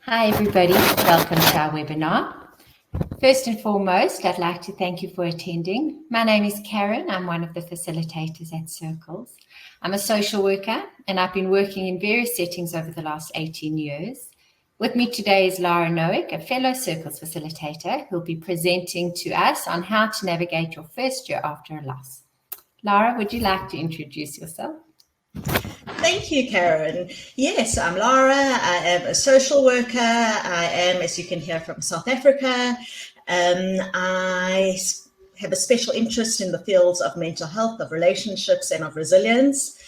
Hi everybody, welcome to our webinar. First and foremost, I'd like to thank you for attending. My name is Karen, I'm one of the facilitators at Circles. I'm a social worker and I've been working in various settings over the last 18 years. With me today is Lara Nowick, a fellow Circles facilitator who'll be presenting to us on how to navigate your first year after a loss. Lara, would you like to introduce yourself? Thank you, Karen. Yes, I'm Lara. I am a social worker. I am, as you can hear, from South Africa. I have a special interest in the fields of mental health, of relationships, and of resilience.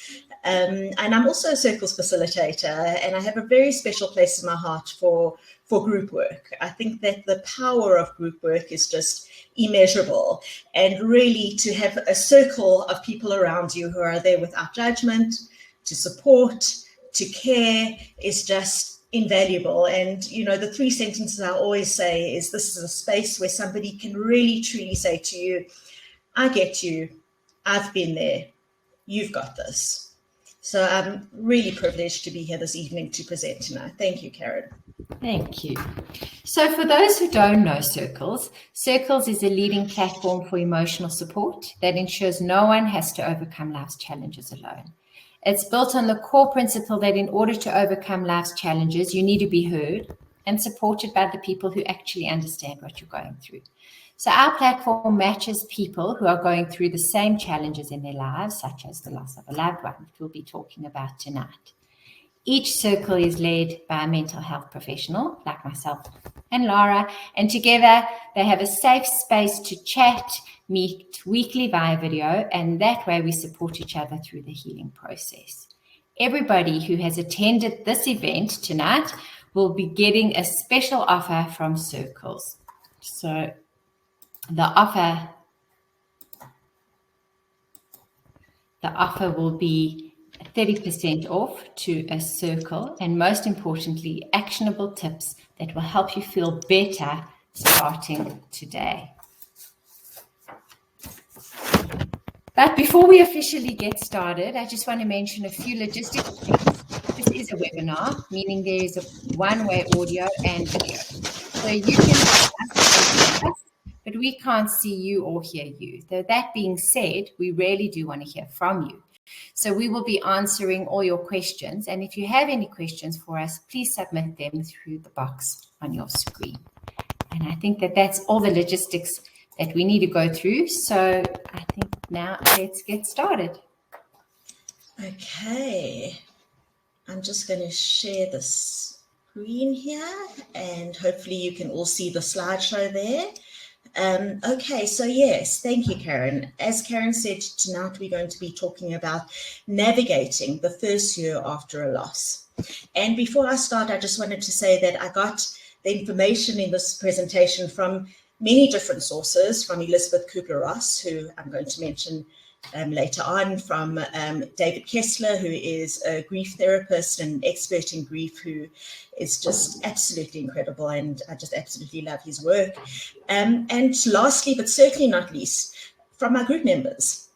And I'm also a Circles facilitator, and I have a very special place in my heart for group work. I think that the power of group work is just immeasurable, and really to have a circle of people around you who are there without judgment, to support, to care is just invaluable. And, you know, the three sentences I always say is this is a space where somebody can really, truly say to you, I get you, I've been there, you've got this. So I'm really privileged to be here this evening to present tonight. Thank you, Karen. Thank you. So for those who don't know Circles, Circles is a leading platform for emotional support that ensures no one has to overcome life's challenges alone. It's built on the core principle that in order to overcome life's challenges, you need to be heard and supported by the people who actually understand what you're going through. So our platform matches people who are going through the same challenges in their lives, such as the loss of a loved one, which we'll be talking about tonight. Each circle is led by a mental health professional, like myself and Lara, and together they have a safe space to chat, meet weekly via video, and that way we support each other through the healing process. Everybody who has attended this event tonight will be getting a special offer from Circles. So the offer will be 30% off to a circle, and most importantly, actionable tips that will help you feel better starting today. But before we officially get started, I just want to mention a few logistical things. This is a webinar, meaning there is a one-way audio and video. So you can see us, but we can't see you or hear you. Though that being said, we really do want to hear from you. So we will be answering all your questions. And if you have any questions for us, please submit them through the box on your screen. And I think that that's all the logistics that we need to go through. So I think now let's get started. Okay, I'm just going to share the screen here and hopefully you can all see the slideshow there. Okay, so yes, thank you, Karen. As Karen said, tonight we're going to be talking about navigating the first year after a loss. And before I start, I just wanted to say that I got the information in this presentation from many different sources, from Elizabeth Kubler-Ross, who I'm going to mention later on, from David Kessler, who is a grief therapist and expert in grief, who is just absolutely incredible, and I just absolutely love his work. And lastly, but certainly not least, from my group members,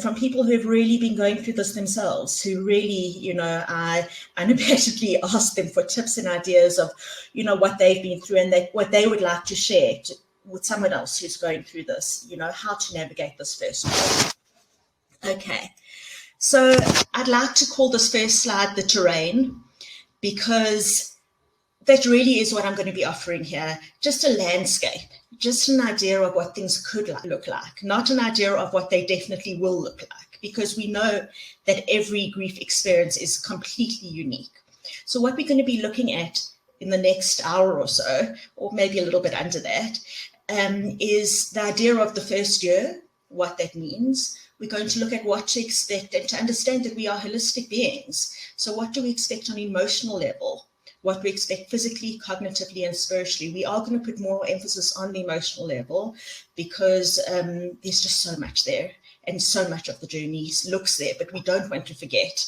from people who have really been going through this themselves, who really, you know, I unabashedly asked them for tips and ideas of, you know, what they've been through and what they would like to share with someone else who's going through this, you know, how to navigate this first year. Okay, so I'd like to call this first slide the terrain, because that really is what I'm going to be offering here. Just a landscape, just an idea of what things could look like, not an idea of what they definitely will look like, because we know that every grief experience is completely unique. So what we're going to be looking at in the next hour or so, or maybe a little bit under that, is the idea of the first year, what that means. We're going to look at what to expect and to understand that we are holistic beings. So what do we expect on an emotional level? What we expect physically, cognitively, and spiritually. We are going to put more emphasis on the emotional level because there's just so much there, and so much of the journey looks there, but we don't want to forget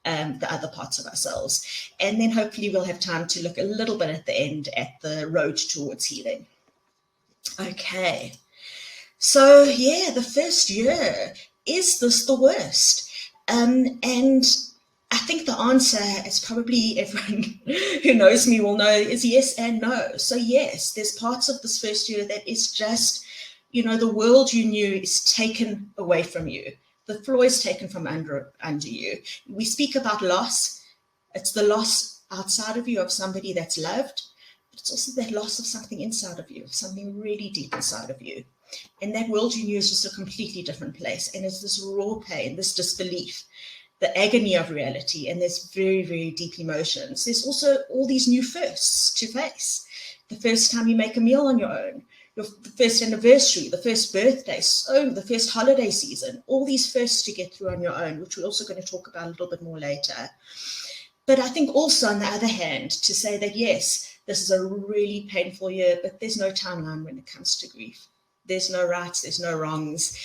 the other parts of ourselves. And then hopefully we'll have time to look a little bit at the end at the road towards healing. Okay. So yeah, the first year, is this the worst? And I think the answer, as probably everyone who knows me will know, is yes and no. So yes, there's parts of this first year that is just, the world you knew is taken away from you. The floor is taken from under you. We speak about loss. It's the loss outside of you of somebody that's loved, but it's also that loss of something inside of you, something really deep inside of you. And that world you knew is just a completely different place. And it's this raw pain, this disbelief, the agony of reality, and there's very, very deep emotions. There's also all these new firsts to face. The first time you make a meal on your own, the first anniversary, the first birthday, the first holiday season, all these firsts to get through on your own, which we're also going to talk about a little bit more later. But I think also, on the other hand, to say that, yes, this is a really painful year, but there's no timeline when it comes to grief. There's no rights, there's no wrongs.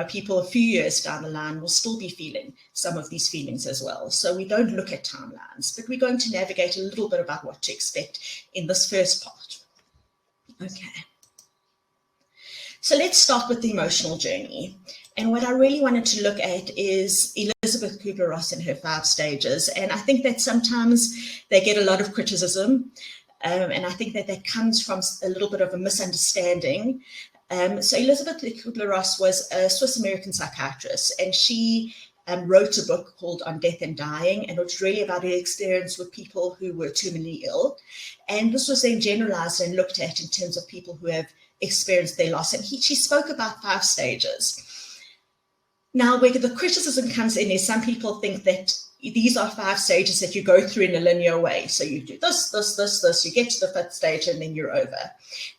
People a few years down the line will still be feeling some of these feelings as well. So we don't look at timelines, but we're going to navigate a little bit about what to expect in this first part. Okay. So let's start with the emotional journey. And what I really wanted to look at is Elizabeth Kubler-Ross and her 5 stages. And I think that sometimes they get a lot of criticism. And I think that comes from a little bit of a misunderstanding. So Elizabeth Kubler-Ross was a Swiss-American psychiatrist, and she wrote a book called On Death and Dying, and it was really about her experience with people who were terminally ill. And this was then generalized and looked at in terms of people who have experienced their loss. And she spoke about 5 stages. Now, where the criticism comes in is some people think that these are 5 stages that you go through in a linear way. So you do this, you get to the 5th stage, and then you're over.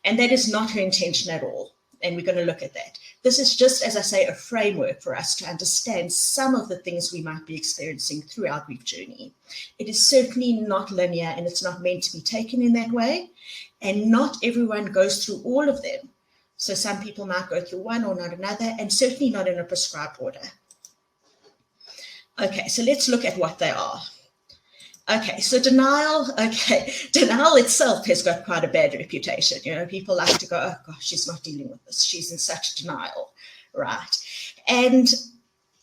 And that is not her intention at all. And we're going to look at that. This is just, as I say, a framework for us to understand some of the things we might be experiencing through our grief journey. It is certainly not linear, and it's not meant to be taken in that way. And not everyone goes through all of them. So some people might go through one or not another, and certainly not in a prescribed order. Okay, so let's look at what they are. Okay, so denial. Okay, denial itself has got quite a bad reputation. People like to go, oh gosh, she's not dealing with this. She's in such denial, right? And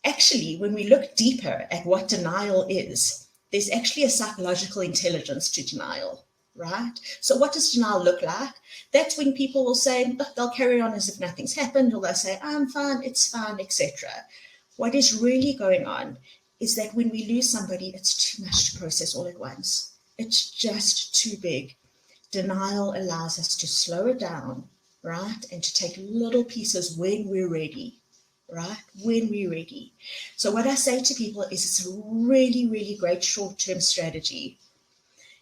actually, when we look deeper at what denial is, there's actually a psychological intelligence to denial, right? So what does denial look like? That's when people will say, oh, they'll carry on as if nothing's happened, or they'll say, I'm fine, it's fine, etc. What is really going on is that when we lose somebody, it's too much to process all at once. It's just too big. Denial allows us to slow it down, right? And to take little pieces when we're ready, right? When we're ready. So what I say to people is it's a really, really great short-term strategy.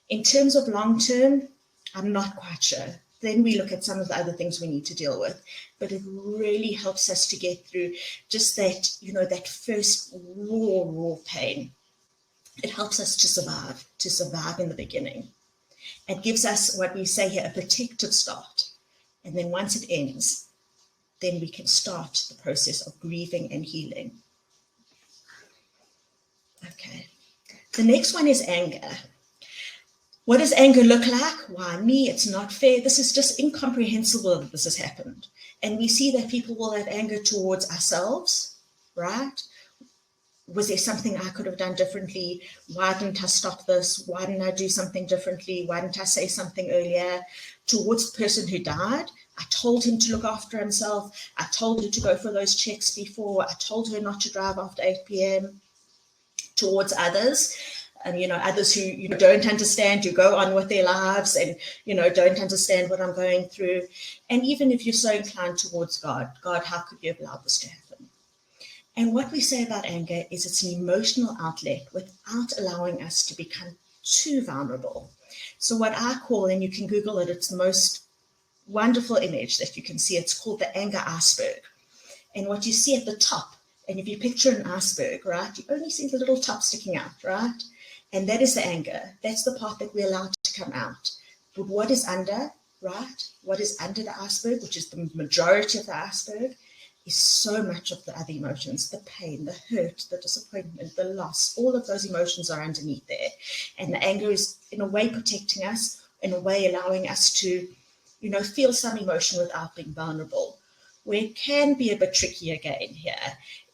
In terms of long-term, I'm not quite sure. Then we look at some of the other things we need to deal with. But it really helps us to get through just that, that first raw pain. It helps us to survive in the beginning. It gives us what we say here, a protective start. And then once it ends, then we can start the process of grieving and healing. Okay. The next one is anger. What does anger look like? Why me? It's not fair. This is just incomprehensible that this has happened. And we see that people will have anger towards ourselves, right? Was there something I could have done differently? Why didn't I stop this? Why didn't I do something differently? Why didn't I say something earlier? Towards the person who died, I told him to look after himself. I told her to go for those checks before. I told her not to drive after 8 p.m. Towards others, and others who don't understand, who go on with their lives and don't understand what I'm going through. And even if you're so inclined towards God, how could you have allowed this to happen? And what we say about anger is it's an emotional outlet without allowing us to become too vulnerable. So what I call, and you can Google it, it's the most wonderful image that you can see. It's called the anger iceberg. And what you see at the top, and if you picture an iceberg, right, you only see the little top sticking out, right? And that is the anger. That's the part that we allow to come out. But what is under, right? What is under the iceberg, which is the majority of the iceberg, is so much of the other emotions, the pain, the hurt, the disappointment, the loss. All of those emotions are underneath there. And the anger is, in a way, protecting us, in a way, allowing us to, feel some emotion without being vulnerable. Where it can be a bit tricky again here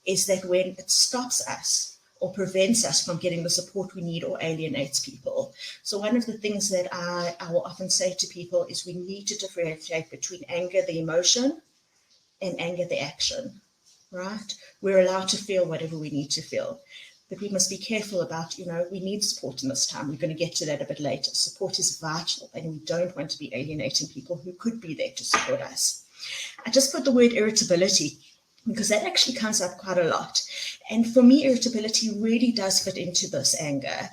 is that when it stops us or prevents us from getting the support we need or alienates people. So one of the things that I will often say to people is we need to differentiate between anger, the emotion, and anger, the action, right? We're allowed to feel whatever we need to feel, but we must be careful about, we need support in this time. We're going to get to that a bit later. Support is vital, and we don't want to be alienating people who could be there to support us. I just put the word irritability because that actually comes up quite a lot. And for me, irritability really does fit into this anger.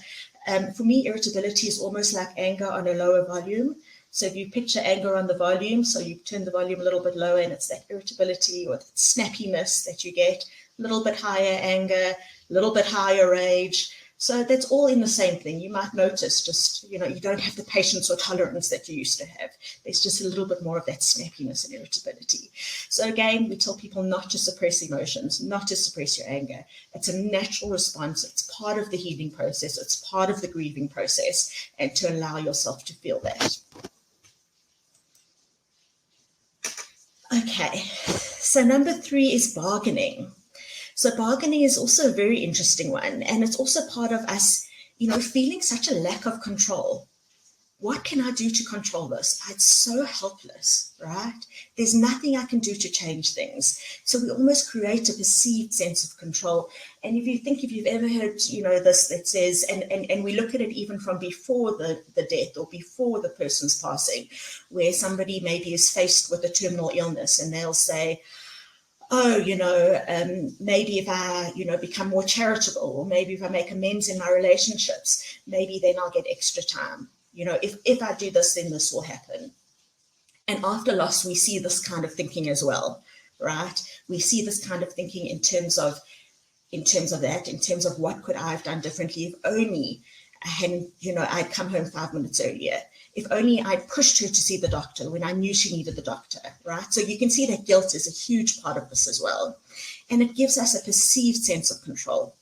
For me, irritability is almost like anger on a lower volume. So if you picture anger on the volume, so you turn the volume a little bit lower, and it's that irritability or that snappiness that you get, a little bit higher anger, a little bit higher rage. So that's all in the same thing. You might notice just, you don't have the patience or tolerance that you used to have. There's just a little bit more of that snappiness and irritability. So again, we tell people not to suppress emotions, not to suppress your anger. It's a natural response. It's part of the healing process. It's part of the grieving process, and to allow yourself to feel that. Okay, so number 3 is bargaining. So bargaining is also a very interesting one, and it's also part of us, feeling such a lack of control. What can I do to control this? I'm so helpless, right? There's nothing I can do to change things. So we almost create a perceived sense of control. And if you've ever heard, this that says, and we look at it even from before the death or before the person's passing, where somebody maybe is faced with a terminal illness, and they'll say, oh, maybe if I, become more charitable, or maybe if I make amends in my relationships, maybe then I'll get extra time. If I do this, then this will happen. And after loss, we see this kind of thinking as well, right? We see this kind of thinking in terms of what could I have done differently if only I hadn't, I'd come home 5 minutes earlier. If only I'd pushed her to see the doctor when I knew she needed the doctor, right? So you can see that guilt is a huge part of this as well. And it gives us a perceived sense of control.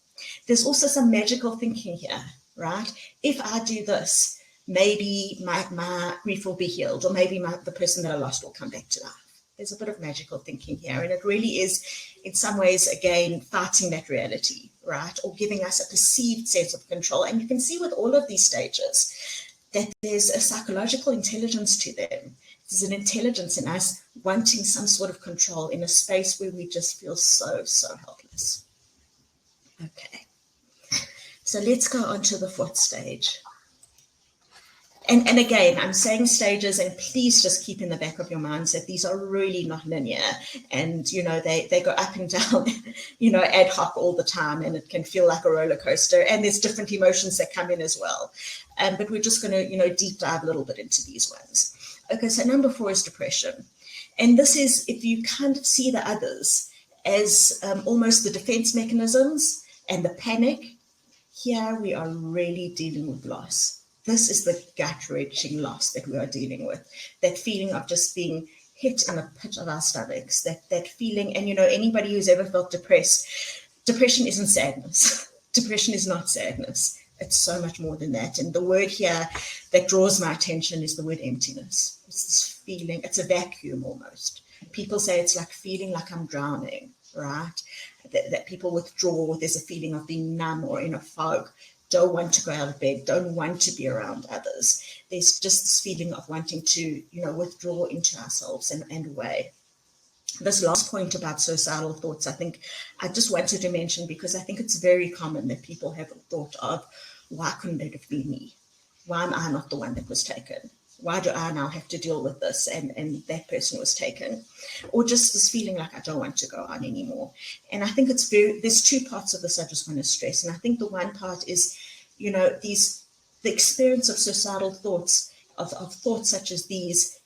There's also some magical thinking here, right? If I do this, maybe my grief will be healed, or maybe the person that I lost will come back to life. There's a bit of magical thinking here, and it really is, in some ways, again, fighting that reality, right? Or giving us a perceived sense of control. And you can see with all of these stages that there's a psychological intelligence to them. There's an intelligence in us wanting some sort of control in a space where we just feel so, so helpless. Okay, so let's go on to the 4th stage. And again, I'm saying stages, and please just keep in the back of your minds that these are really not linear, and they go up and down, ad hoc all the time, and it can feel like a roller coaster, and there's different emotions that come in as well. But we're just going to deep dive a little bit into these ones. Okay, so number 4 is depression, and this is if you kind of see the others as almost the defense mechanisms and the panic. Here we are really dealing with loss. This is the gut-wrenching loss that we are dealing with, that feeling of just being hit in the pit of our stomachs, that feeling, and anybody who's ever felt depressed, depression isn't sadness. Depression is not sadness. It's so much more than that. And the word here that draws my attention is the word emptiness. It's this feeling, it's a vacuum almost. People say it's like feeling like I'm drowning, right? That people withdraw, there's a feeling of being numb or in a fog. Don't want to go out of bed, don't want to be around others. There's just this feeling of wanting to, withdraw into ourselves and away. This last point about suicidal thoughts, I think I just wanted to mention because I think it's very common that people have thought of, why couldn't it have been me? Why am I not the one that was taken? Why do I now have to deal with this and that person was taken? Or just this feeling like I don't want to go on anymore. And I think there's 2 parts of this I just want to stress. And I think the one part is, the experience of suicidal thoughts, of thoughts such as these,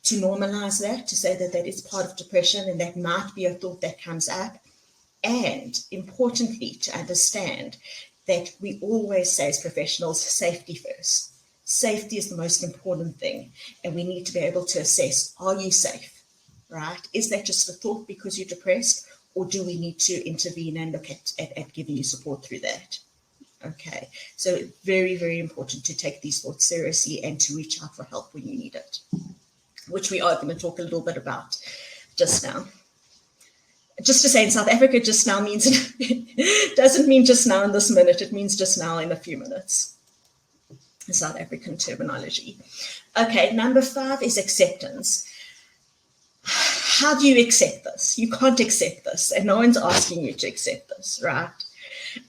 to normalize that, to say that is part of depression and that might be a thought that comes up. And importantly, to understand that we always say as professionals, safety first. Safety is the most important thing, and we need to be able to assess, are you safe, right? Is that just a thought because you're depressed, or do we need to intervene and look at giving you support through that? Okay, so very, very important to take these thoughts seriously and to reach out for help when you need it, which we are going to talk a little bit about just now. Just to say, in South Africa, just now means doesn't mean just now in this minute. It means just now in a few minutes. South African terminology. Okay, number 5 is acceptance. How do you accept this? You can't accept this, and no one's asking you to accept this, right?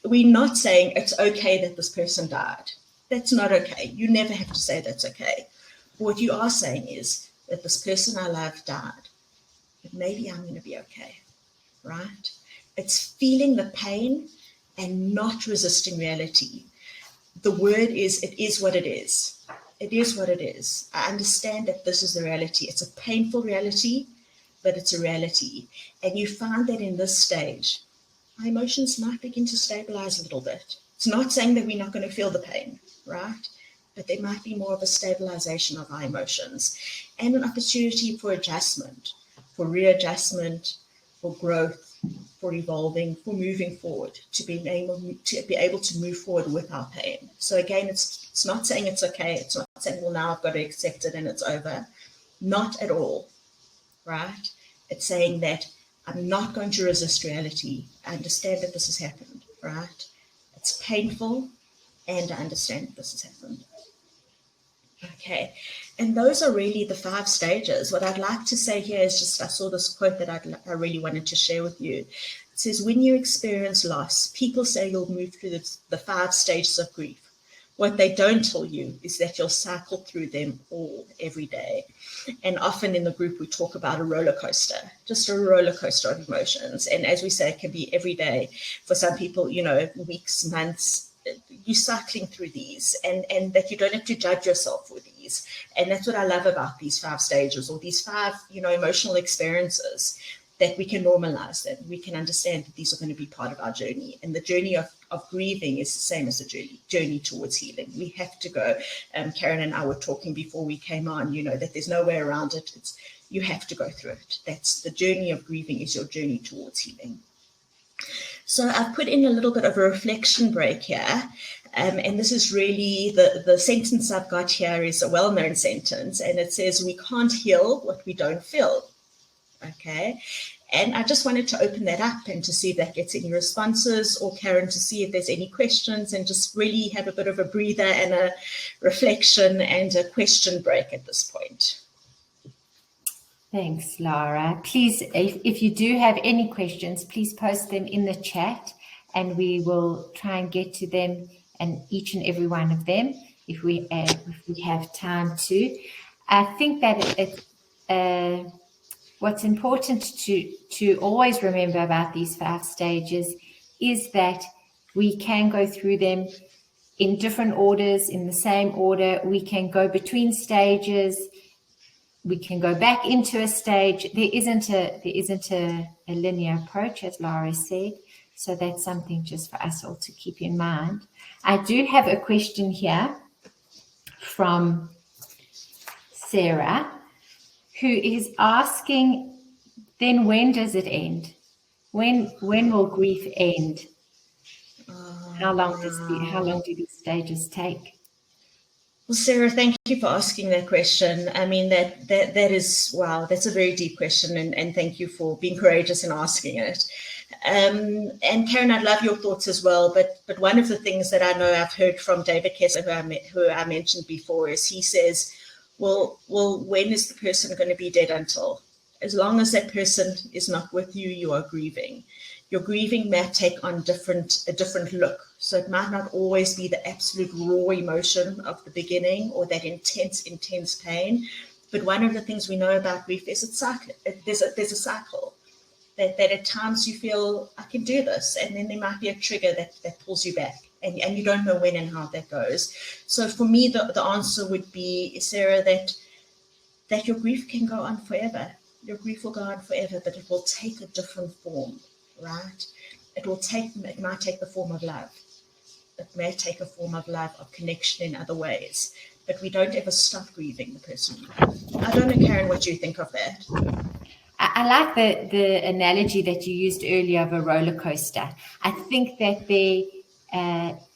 We're not saying it's okay that this person died. That's not okay. You never have to say that's okay. What you are saying is that this person I love died, but maybe I'm going to be okay, right? It's feeling the pain and not resisting reality. The word is, it is what it is. It is what it is. I understand that this is the reality. It's a painful reality, but it's a reality. And you find that in this stage, our emotions might begin to stabilize a little bit. It's not saying that we're not going to feel the pain, right? But there might be more of a stabilization of our emotions and an opportunity for adjustment, for readjustment, for growth, for evolving, for moving forward, to be able to move forward with our pain. So again, it's not saying it's okay. It's not saying, well, now I've got to accept it and it's over. Not at all, right? It's saying that I'm not going to resist reality. I understand that this has happened, right? It's painful, and I understand that this has happened. Okay, and those are really the 5 stages. What I'd like to say here is just, I saw this quote that I really wanted to share with you. It says, when you experience loss, people say you'll move through the 5 stages of grief. What they don't tell you is that you'll cycle through them all every day. And often in the group, we talk about a roller coaster, just a roller coaster of emotions. And as we say, it can be every day. For some people, weeks, months, you're cycling through these, and that you don't have to judge yourself with these. And that's what I love about these 5 stages, or these 5, emotional experiences, that we can normalize them. We can understand that these are going to be part of our journey. And the journey of grieving is the same as the journey towards healing. We have to go. Karen and I were talking before we came on, that there's no way around it. You have to go through it. That's the journey of grieving, is your journey towards healing. So I've put in a little bit of a reflection break here. And this is really the sentence I've got here is a well-known sentence. And it says, we can't heal what we don't feel. Okay. And I just wanted to open that up and to see if that gets any responses, or Karen, to see if there's any questions, and just really have a bit of a breather and a reflection and a question break at this point. Thanks, Lara. Please, if you do have any questions, please post them in the chat, and we will try and get to them, and each and every one of them, if we have time to. I think that it's what's important to always remember about these 5 stages is that we can go through them in different orders, in the same order. We can go between stages. We can go back into a stage. There isn't a linear approach, as Lara said. So that's something just for us all to keep in mind. I do have a question here from Sarah, who is asking, then when does it end? When will grief end? How long do these stages take? Well, Sarah, thank you for asking that question. I mean, that is, wow, that's a very deep question, and thank you for being courageous in asking it. And Karen, I'd love your thoughts as well. But one of the things that I know I've heard from David Kessler, who I mentioned before, is he says, well, when is the person going to be dead until? As long as that person is not with you, you are grieving. Your grieving may take on a different look. So it might not always be the absolute raw emotion of the beginning, or that intense pain. But one of the things we know about grief is there's a cycle. That at times you feel, I can do this, and then there might be a trigger that pulls you back, and you don't know when and how that goes. So for me, the answer would be, Sarah, that your grief can go on forever. Your grief will go on forever, but it will take a different form, right? It might take the form of love. It may take a form of love, of connection in other ways, but we don't ever stop grieving the person. I don't know, Karen, what you think of that. I like the analogy that you used earlier of a roller coaster. I think that there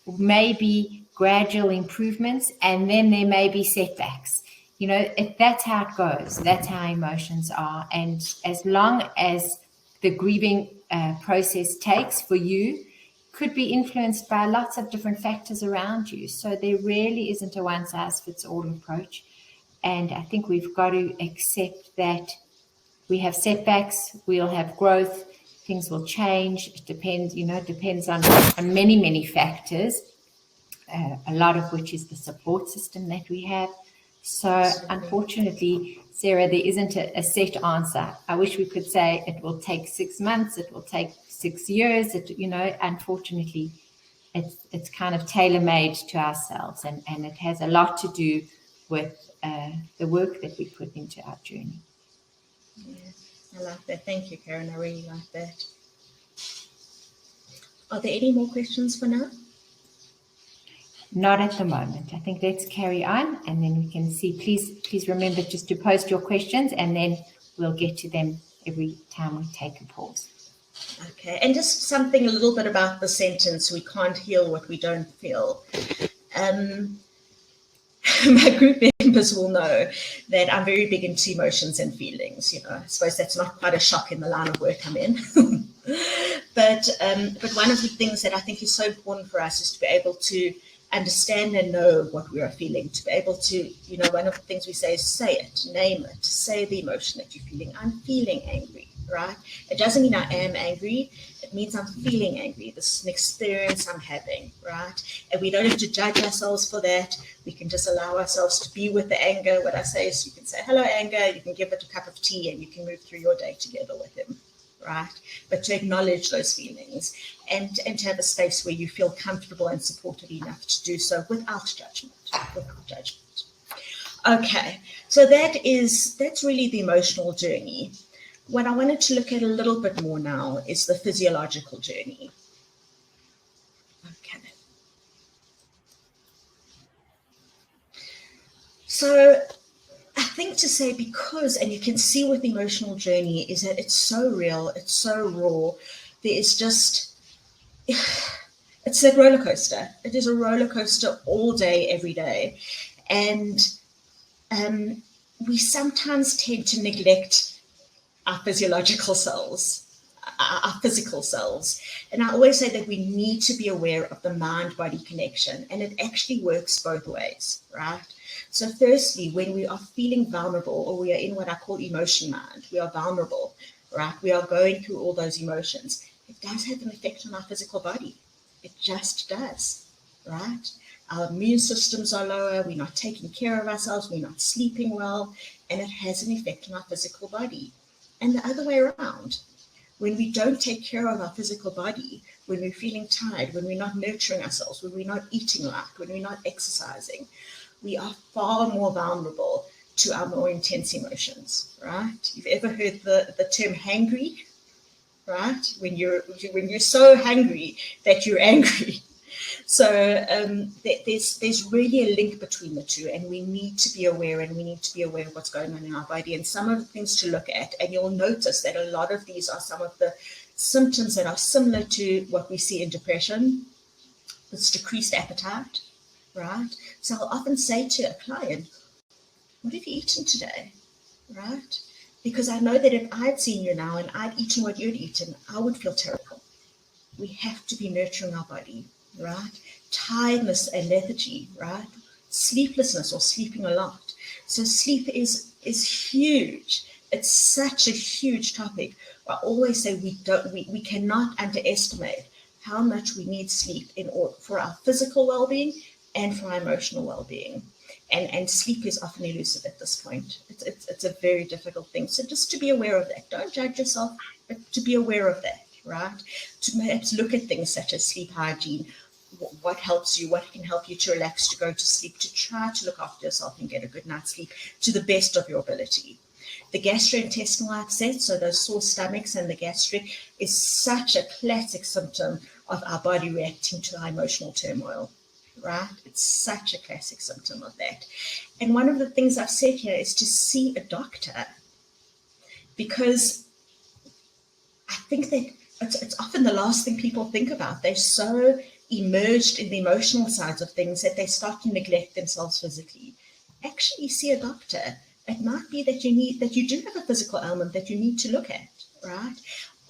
may be gradual improvements, and then there may be setbacks. That's how it goes. That's how emotions are. And as long as the grieving process takes for you could be influenced by lots of different factors around you. So there really isn't a one-size-fits-all approach. And I think we've got to accept that we have setbacks, we'll have growth, things will change. It depends, depends on many, many factors, a lot of which is the support system that we have. So unfortunately, Sarah, there isn't a set answer. I wish we could say it will take 6 months, it will take 6 years. Unfortunately, it's kind of tailor-made to ourselves, and it has a lot to do with the work that we put into our journey. Yeah, I like that. Thank you, Karen. I really like that. Are there any more questions for now? Not at the moment. I think let's carry on, and then we can see. Please remember just to post your questions, and then we'll get to them every time we take a pause. Okay, and just something a little bit about the sentence, we can't heal what we don't feel. My group members will know that I'm very big into emotions and feelings. I suppose that's not quite a shock in the line of work I'm in. But one of the things that I think is so important for us is to be able to understand and know what we are feeling, to be able to, one of the things we say is say it, name it, say the emotion that you're feeling. I'm feeling angry, right? It doesn't mean I am angry. It means I'm feeling angry. This is an experience I'm having, right? And we don't have to judge ourselves for that. We can just allow ourselves to be with the anger. What I say is you can say, hello, anger. You can give it a cup of tea and you can move through your day together with him, right? But to acknowledge those feelings and to have a space where you feel comfortable and supported enough to do so without judgment. Okay, so that's really the emotional journey. What I wanted to look at a little bit more now is the physiological journey. Okay. So I think to say because, and you can see with the emotional journey, is that it's so real, it's so raw. There is just, it's a roller coaster. It is a roller coaster all day, every day. And we sometimes tend to neglect our physiological selves, our physical selves. And I always say that we need to be aware of the mind-body connection, and it actually works both ways, right? So firstly, when we are feeling vulnerable, or we are in what I call emotion mind, we are vulnerable, right? We are going through all those emotions. It does have an effect on our physical body. It just does, right? Our immune systems are lower, we're not taking care of ourselves, we're not sleeping well, and it has an effect on our physical body. And the other way around, when we don't take care of our physical body, when we're feeling tired, when we're not nurturing ourselves, when we're not eating right, when we're not exercising, we are far more vulnerable to our more intense emotions, right? You've ever heard the term hangry, right? When you're so hungry that you're angry. So there's really a link between the two, and we need to be aware, of what's going on in our body. And some of the things to look at, and you'll notice that a lot of these are some of the symptoms that are similar to what we see in depression. It's decreased appetite, right? So I'll often say to a client, what have you eaten today, right? Because I know that if I'd seen you now and I'd eaten what you'd eaten, I would feel terrible. We have to be nurturing our body, right? Tiredness and lethargy, right? Sleeplessness or sleeping a lot. So sleep is huge. It's such a huge topic. I always say we cannot underestimate how much we need sleep in order for our physical well-being and for our emotional well-being. And sleep is often elusive at this point. It's a very difficult thing. So just to be aware of that. Don't judge yourself, but to be aware of that, right? To perhaps look at things such as sleep hygiene. What helps you, what can help you to relax, to go to sleep, to try to look after yourself and get a good night's sleep to the best of your ability. The gastrointestinal upset, so those sore stomachs and the gastric, is such a classic symptom of our body reacting to our emotional turmoil, right? It's such a classic symptom of that. And one of the things I've said here is to see a doctor, because I think that it's often the last thing people think about. They're so immersed in the emotional sides of things that they start to neglect themselves physically. Actually see a doctor. It might be that you do have a physical ailment that you need to look at, right?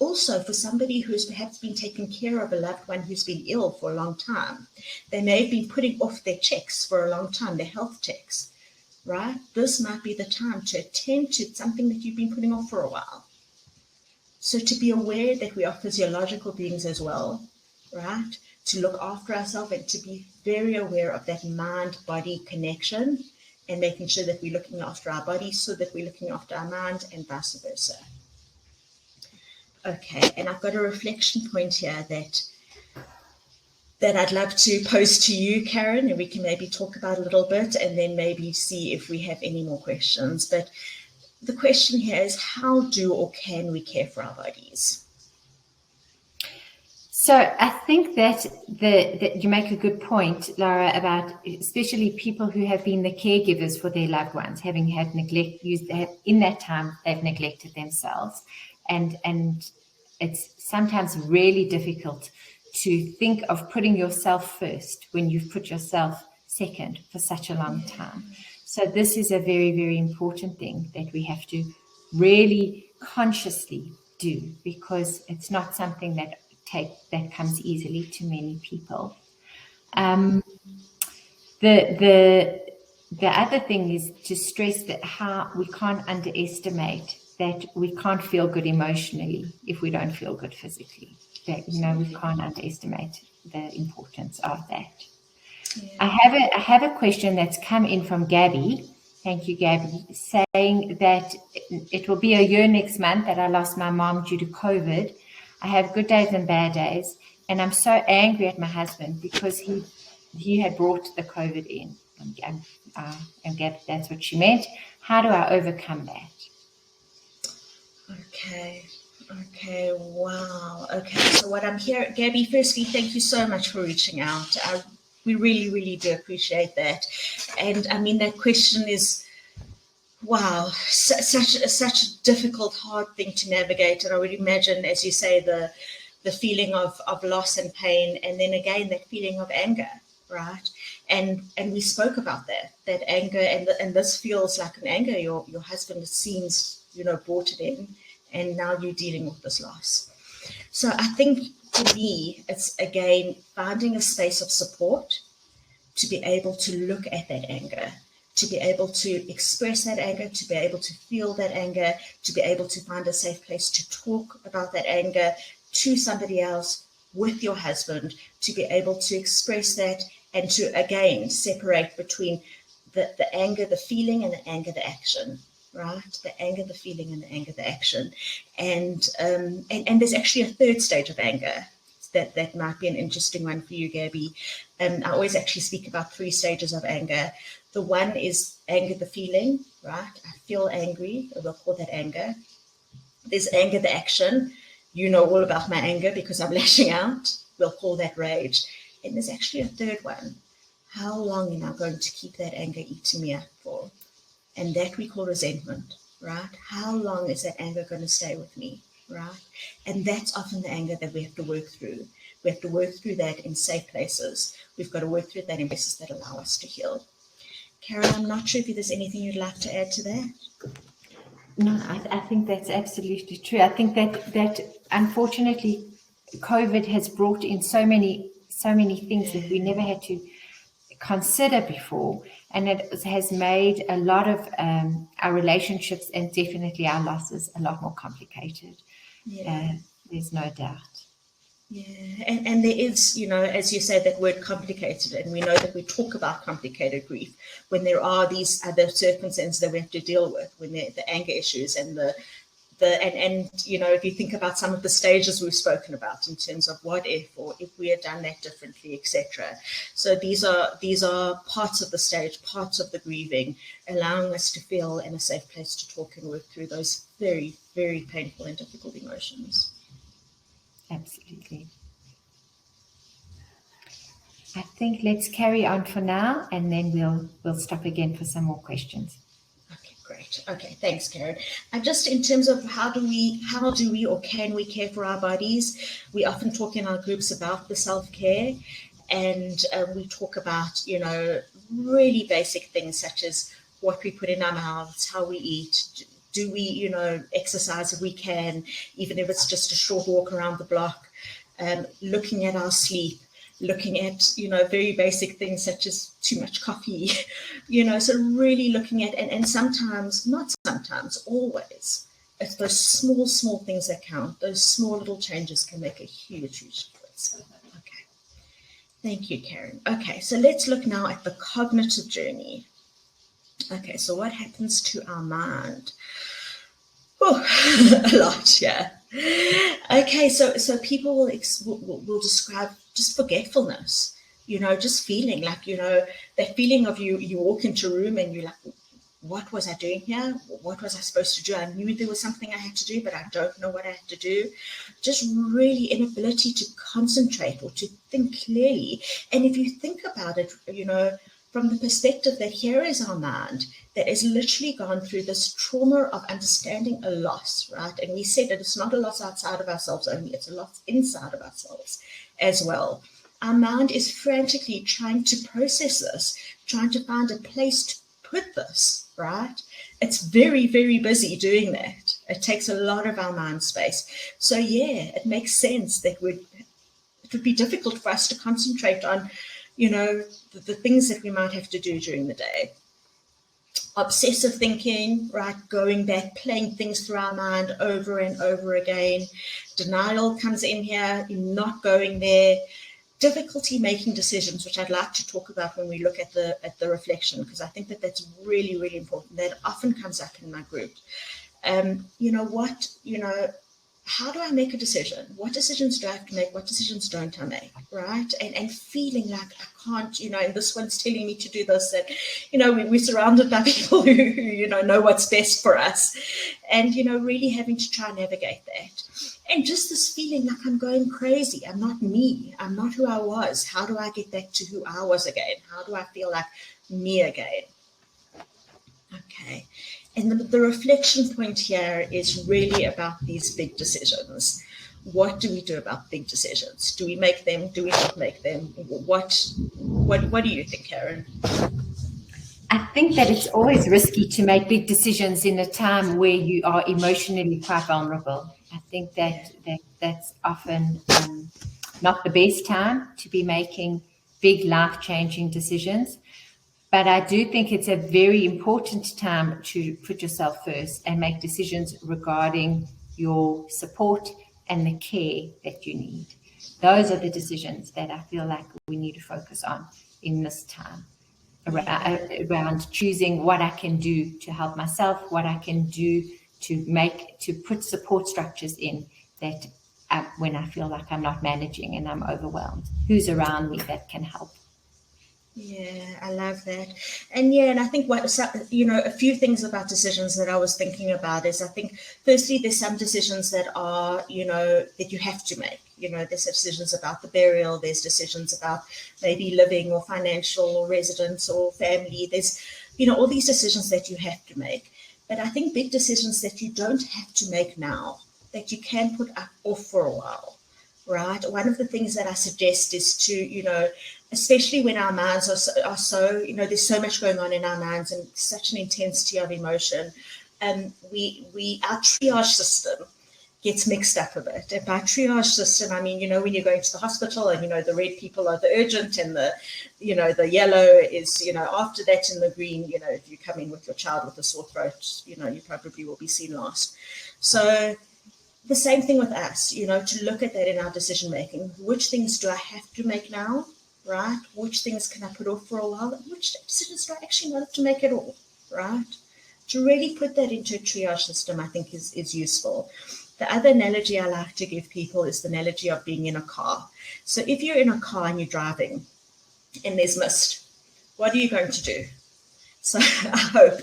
also for somebody who's perhaps been taking care of a loved one who's been ill for a long time, they may have been putting off their checks for a long time, their health checks, right? This might be the time to attend to something that you've been putting off for a while. So to be aware that we are physiological beings as well, right? To look after ourselves and to be very aware of that mind-body connection and making sure that we're looking after our body so that we're looking after our mind and vice versa. Okay, and I've got a reflection point here that I'd love to pose to you, Karen, and we can maybe talk about a little bit and then maybe see if we have any more questions. But the question here is, how do or can we care for our bodies? So I think that you make a good point, Laura, about especially people who have been the caregivers for their loved ones, having had neglect, in that time they've neglected themselves, and it's sometimes really difficult to think of putting yourself first when you've put yourself second for such a long time. So this is a very, very important thing that we have to really consciously do, because it's not something that comes easily to many people. The other thing is to stress that how we can't underestimate that we can't feel good emotionally if we don't feel good physically. That, we can't underestimate the importance of that. Yeah. I have a question that's come in from Gabby. Thank you, Gabby, saying that it will be a year next month that I lost my mom due to COVID. I have good days and bad days, and I'm so angry at my husband because he had brought the COVID in. And Gabby, that's what she meant. How do I overcome that? Okay, wow. Okay, so what I'm hearing, Gabby, firstly, thank you so much for reaching out. We really, really do appreciate that. And I mean, that question is, wow, such a difficult, hard thing to navigate. And I would imagine, as you say, the feeling of loss and pain, and then again, that feeling of anger, right? And we spoke about that anger, and this feels like an anger. Your husband, it seems, brought it in, and now you're dealing with this loss. So I think for me, it's again finding a space of support to be able to look at that anger, to be able to express that anger, to be able to feel that anger, to be able to find a safe place to talk about that anger to somebody else, with your husband, to be able to express that and to, again, separate between the anger, the feeling, and the anger, the action, right? The anger, the feeling, and the anger, the action. And there's actually a third stage of anger that might be an interesting one for you, Gabby. I always actually speak about 3 stages of anger. The one is anger, the feeling, right? I feel angry, or we'll call that anger. There's anger, the action. You know all about my anger because I'm lashing out. We'll call that rage. And there's actually a third one. How long am I going to keep that anger eating me up for? And that we call resentment, right? How long is that anger going to stay with me, right? And that's often the anger that we have to work through. We have to work through that in safe places. We've got to work through that in places that allow us to heal. Karen, I'm not sure if there's anything you'd like to add to that. No, I think that's absolutely true. I think that unfortunately COVID has brought in so many things that we never had to consider before, and it has made a lot of our relationships and definitely our losses a lot more complicated. There's no doubt. Yeah, and there is, as you say, that word complicated, and we know that we talk about complicated grief when there are these other circumstances that we have to deal with, when the anger issues and if you think about some of the stages we've spoken about in terms of what if, or if we had done that differently, etc. So these are parts of the stage, parts of the grieving, allowing us to feel in a safe place to talk and work through those very, very painful and difficult emotions. Absolutely. I think let's carry on for now, and then we'll stop again for some more questions. Okay, great. Okay, thanks, Karen. And just in terms of how do we or can we care for our bodies? We often talk in our groups about the self-care, and we talk about really basic things such as what we put in our mouths, how we eat, Do we, exercise if we can, even if it's just a short walk around the block? Looking at our sleep, looking at, very basic things such as too much coffee, so really looking at, and sometimes, not sometimes, always, it's those small things that count. Those small little changes can make a huge difference. Okay. Thank you, Karen. Okay, so let's look now at the cognitive journey. Okay, so what happens to our mind? Oh, a lot, yeah. Okay, so people will describe just forgetfulness, just feeling like, that feeling of you walk into a room and you're like, what was I doing here? What was I supposed to do? I knew there was something I had to do, but I don't know what I had to do. Just really inability to concentrate or to think clearly. And if you think about it, from the perspective that here is our mind that has literally gone through this trauma of understanding a loss, right? And we said that it's not a loss outside of ourselves only, it's a loss inside of ourselves as well. Our mind is frantically trying to process this, trying to find a place to put this, right? It's very, very busy doing that. It takes a lot of our mind space. So yeah, it makes sense that it would be difficult for us to concentrate on, the things that we might have to do during the day. Obsessive thinking, right? Going back, playing things through our mind over and over again. Denial comes in here, not going there. Difficulty making decisions, which I'd like to talk about when we look at the reflection, because I think that that's really, really important. That often comes up in my group. How do I make a decision? What decisions do I have to make? What decisions don't I make, right? And feeling like I can't, and this one's telling me to do this, that, we're surrounded by people who know what's best for us. And, really having to try and navigate that. And just this feeling like I'm going crazy. I'm not me. I'm not who I was. How do I get back to who I was again? How do I feel like me again? Okay. And the reflection point here is really about these big decisions. What do we do about big decisions? Do we make them? Do we not make them? What do you think, Karen? I think that it's always risky to make big decisions in a time where you are emotionally quite vulnerable. I think that's often not the best time to be making big life-changing decisions. But I do think it's a very important time to put yourself first and make decisions regarding your support and the care that you need. Those are the decisions that I feel like we need to focus on in this time, around choosing what I can do to help myself, what I can do to put support structures in that when I feel like I'm not managing and I'm overwhelmed, who's around me that can help. Yeah, I love that. And I think a few things about decisions that I was thinking about is I think firstly, there's some decisions that are, that you have to make. There's decisions about the burial, there's decisions about maybe living or financial or residence or family. There's, all these decisions that you have to make. But I think big decisions that you don't have to make now, that you can put off for a while, right? One of the things that I suggest is to, especially when our minds are so, there's so much going on in our minds and such an intensity of emotion. Our triage system gets mixed up a bit. And by triage system, I mean, when you're going to the hospital and, the red people are the urgent and the yellow is, after that, and the green, if you come in with your child with a sore throat, you probably will be seen last. So the same thing with us, to look at that in our decision making. Which things do I have to make now? Right? Which things can I put off for a while? Which decisions do I actually not have to make at all? Right? To really put that into a triage system, I think is useful. The other analogy I like to give people is the analogy of being in a car. So if you're in a car and you're driving and there's mist, what are you going to do? So I hope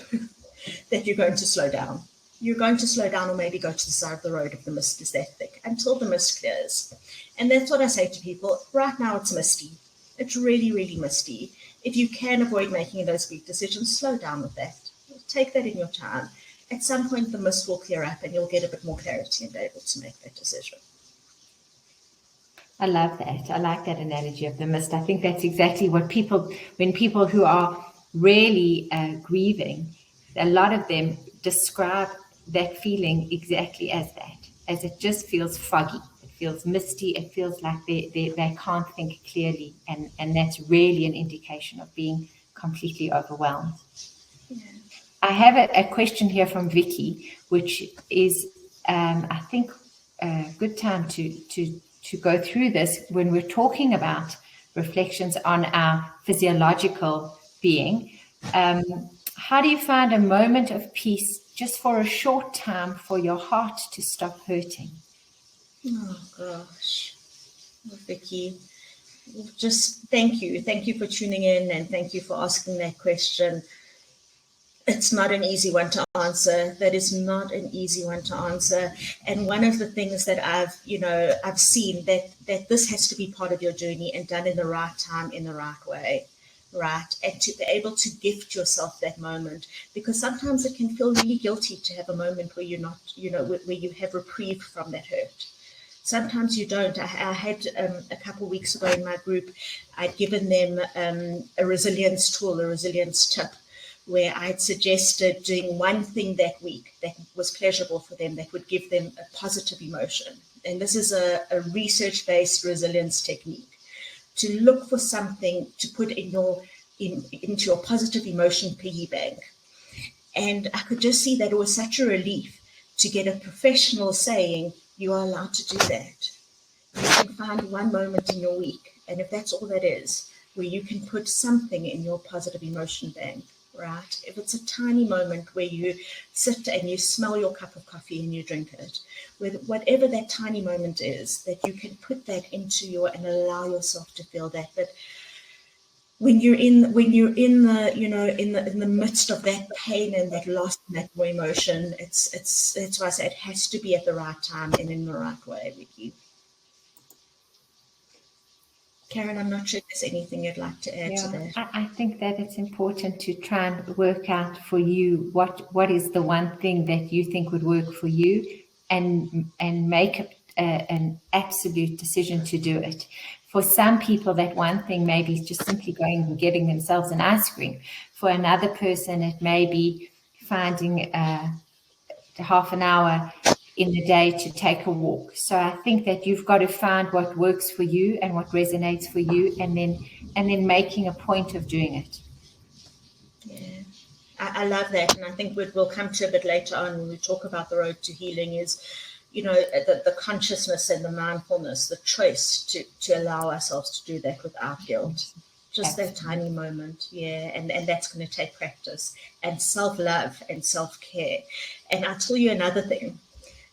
that you're going to slow down. You're going to slow down or maybe go to the side of the road if the mist is that thick until the mist clears. And that's what I say to people. Right now it's misty. It's really, really misty. If you can avoid making those big decisions, slow down with that. Take that in your time. At some point, the mist will clear up and you'll get a bit more clarity and be able to make that decision. I love that. I like that analogy of the mist. I think that's exactly what when people who are really grieving, a lot of them describe that feeling exactly as that, as it just feels foggy, it feels misty, it feels like they can't think clearly, and that's really an indication of being completely overwhelmed. Yeah. I have a question here from Vicky, which is, I think, a good time to go through this when we're talking about reflections on our physiological being. How do you find a moment of peace just for a short time for your heart to stop hurting? Oh gosh, well, Vicky, just thank you. Thank you for tuning in, and thank you for asking that question. It's not an easy one to answer. That is not an easy one to answer. And one of the things that I've seen that this has to be part of your journey and done in the right time, in the right way, right? And to be able to gift yourself that moment, because sometimes it can feel really guilty to have a moment where you're not, where you have reprieve from that hurt. Sometimes you don't. I had a couple of weeks ago in my group, I'd given them a resilience tool, a resilience tip, where I'd suggested doing one thing that week that was pleasurable for them, that would give them a positive emotion. And this is a research-based resilience technique, to look for something to put into your positive emotion piggy bank. And I could just see that it was such a relief to get a professional saying, you are allowed to do that. You can find one moment in your week, and if that's all that is, where you can put something in your positive emotion bank, right? If it's a tiny moment where you sit and you smell your cup of coffee and you drink it, with whatever that tiny moment is, that you can put that into and allow yourself to feel that. But when you're in the midst of that pain and that loss and that emotion, it's why I say it has to be at the right time and in the right way, Vicky. Karen, I'm not sure if there's anything you'd like to add to that. I think that it's important to try and work out for you what is the one thing that you think would work for you, and make an absolute decision to do it. For some people, that one thing maybe is just simply going and getting themselves an ice cream. For another person, it may be finding half an hour in the day to take a walk. So I think that you've got to find what works for you and what resonates for you, and then making a point of doing it. Yeah, I love that, and I think we'll come to a bit later on when we talk about the road to healing is, the consciousness and the mindfulness, the choice to allow ourselves to do that without guilt. Just that tiny moment, yeah, and that's going to take practice and self-love and self-care. And I'll tell you another thing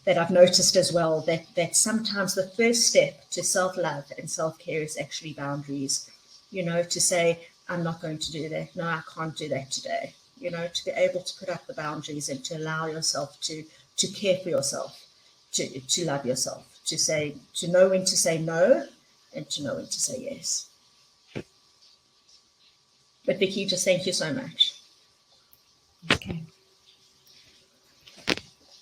that I've noticed as well, that sometimes the first step to self-love and self-care is actually boundaries. To say, I'm not going to do that. No, I can't do that today. To be able to put up the boundaries and to allow yourself to care for yourself, to love yourself, to know when to say no and to know when to say yes. But Vicky, just thank you so much. Okay.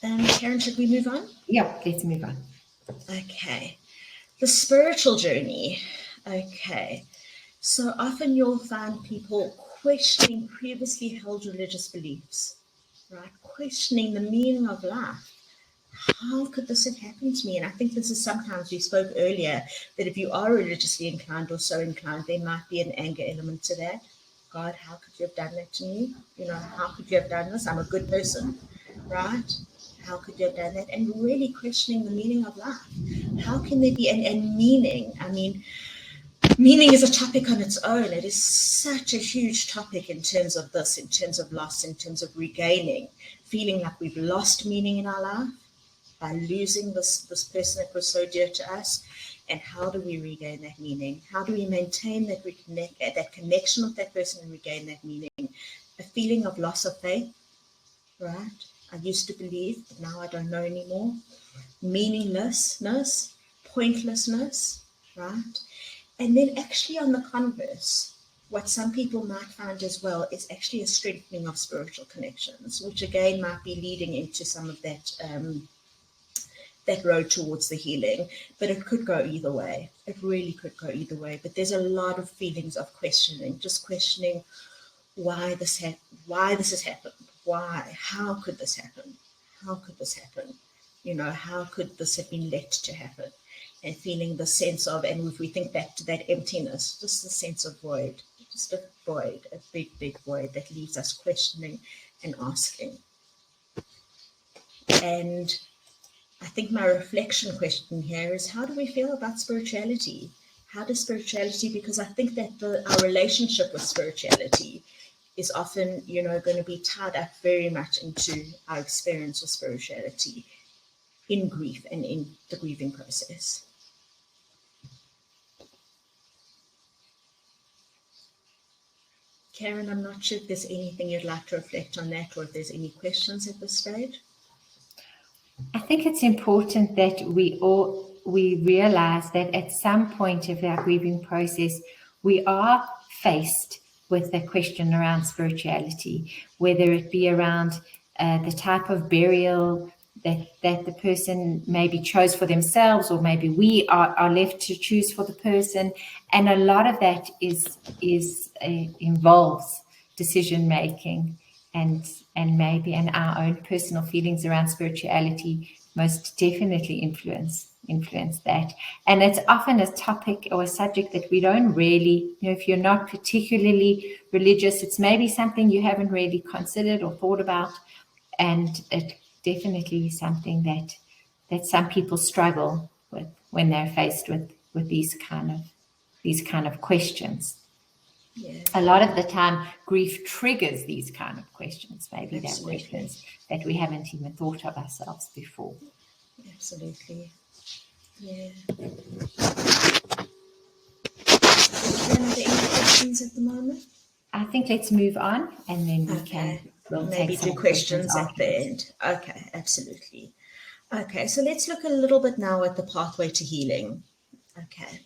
Karen, should we move on? Yeah, let's move on. Okay. The spiritual journey. Okay. So often you'll find people questioning previously held religious beliefs, right? Questioning the meaning of life. How could this have happened to me? And I think this is sometimes, we spoke earlier, that if you are religiously inclined or so inclined, there might be an anger element to that. God, how could you have done that to me? How could you have done this? I'm a good person, right? How could you have done that? And really questioning the meaning of life. How can there be, and meaning? I mean, meaning is a topic on its own. It is such a huge topic in terms of this, in terms of loss, in terms of regaining, feeling like we've lost meaning in our life by losing this person that was so dear to us. And how do we regain that meaning? How do we maintain that that connection with that person and regain that meaning? A feeling of loss of faith, right? I used to believe, but now I don't know anymore. Meaninglessness, pointlessness, right? And then actually on the converse, what some people might find as well is actually a strengthening of spiritual connections, which again might be leading into some of that that road towards the healing. But it could go either way. It really could go either way. But there's a lot of feelings of questioning, just questioning why this has happened. Why? How could this happen? how could this happen? How could this have been let to happen? And feeling the sense of, and if we think back to that emptiness, just the sense of void, just a void, a big, big void that leaves us questioning and asking. And I think my reflection question here is, how do we feel about spirituality? How does spirituality, because I think that our relationship with spirituality is often, going to be tied up very much into our experience of spirituality in grief and in the grieving process. Karen, I'm not sure if there's anything you'd like to reflect on that, or if there's any questions at this stage. I think it's important that we realize that at some point of our grieving process, we are faced with a question around spirituality, whether it be around the type of burial that the person maybe chose for themselves, or maybe we are left to choose for the person. And a lot of that involves decision making, and our own personal feelings around spirituality most definitely influence that. And it's often a topic or a subject that we don't really, if you're not particularly religious, it's maybe something you haven't really considered or thought about. And it definitely is something that some people struggle with when they're faced with these kind of questions. Yeah. A lot of the time, grief triggers these kind of questions, maybe Absolutely. that questions that we haven't even thought of ourselves before. Absolutely. Yeah. Are there any questions at the moment? I think let's move on, and then we'll maybe take some do questions at afterwards. the end. Okay, absolutely. Okay, so let's look a little bit now at the pathway to healing. Okay.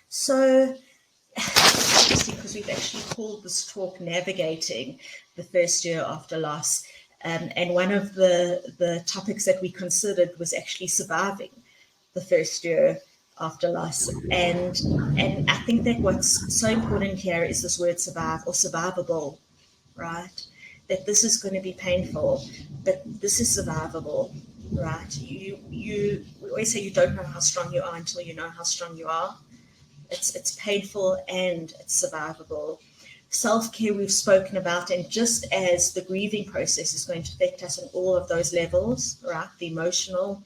So, because we've actually called this talk Navigating the First Year After Loss, and one of the topics that we considered was actually surviving the first year after loss. And I think that what's so important here is this word survive, or survivable, right? That this is going to be painful, but this is survivable, right? We always say you don't know how strong you are until you know how strong you are. It's painful and it's survivable. Self-care we've spoken about, and just as the grieving process is going to affect us on all of those levels, right? The emotional,